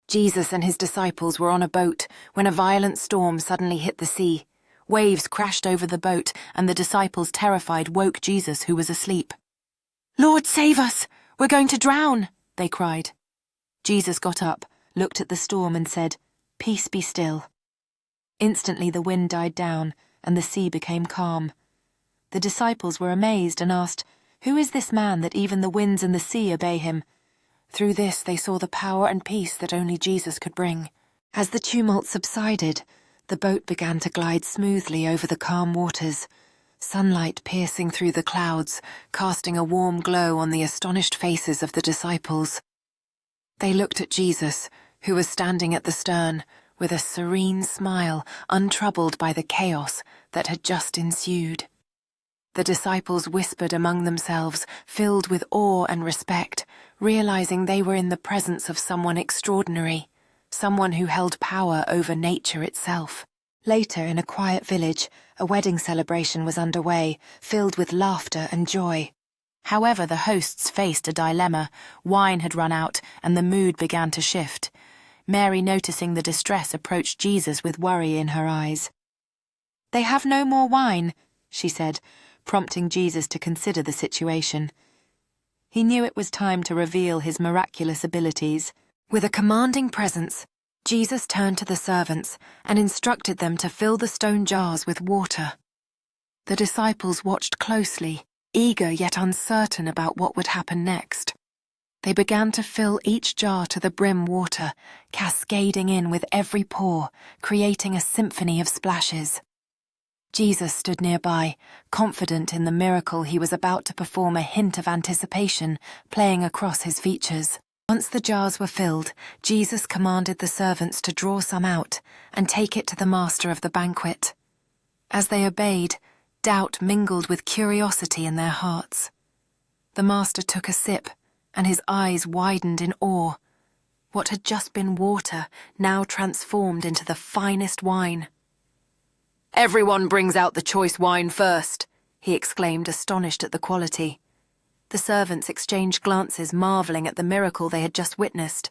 Jesus and his disciples were on a boat when a violent storm suddenly hit the sea. Waves crashed over the boat, and the disciples, terrified, woke Jesus, who was asleep. "Lord, save us! We're going to drown!" they cried. Jesus got up, looked at the storm and said, "Peace, be still." Instantly the wind died down, and the sea became calm. The disciples were amazed and asked, "Who is this man that even the winds and the sea obey him?" Through this they saw the power and peace that only Jesus could bring. As the tumult subsided, the boat began to glide smoothly over the calm waters, sunlight piercing through the clouds, casting a warm glow on the astonished faces of the disciples. They looked at Jesus, who was standing at the stern, with a serene smile, untroubled by the chaos that had just ensued. The disciples whispered among themselves, filled with awe and respect, realizing they were in the presence of someone extraordinary, someone who held power over nature itself. Later, in a quiet village, a wedding celebration was underway, filled with laughter and joy. However, the hosts faced a dilemma. Wine had run out, and the mood began to shift. Mary, noticing the distress, approached Jesus with worry in her eyes. "They have no more wine," she said, prompting Jesus to consider the situation. He knew it was time to reveal his miraculous abilities. With a commanding presence, Jesus turned to the servants and instructed them to fill the stone jars with water. The disciples watched closely, eager yet uncertain about what would happen next. They began to fill each jar to the brim water, cascading in with every pour, creating a symphony of splashes. Jesus stood nearby, confident in the miracle he was about to perform, a hint of anticipation playing across his features. Once the jars were filled, Jesus commanded the servants to draw some out and take it to the master of the banquet. As they obeyed, doubt mingled with curiosity in their hearts. The master took a sip, and his eyes widened in awe. What had just been water now transformed into the finest wine. "Everyone brings out the choice wine first," he exclaimed, astonished at the quality. The servants exchanged glances, marveling at the miracle they had just witnessed.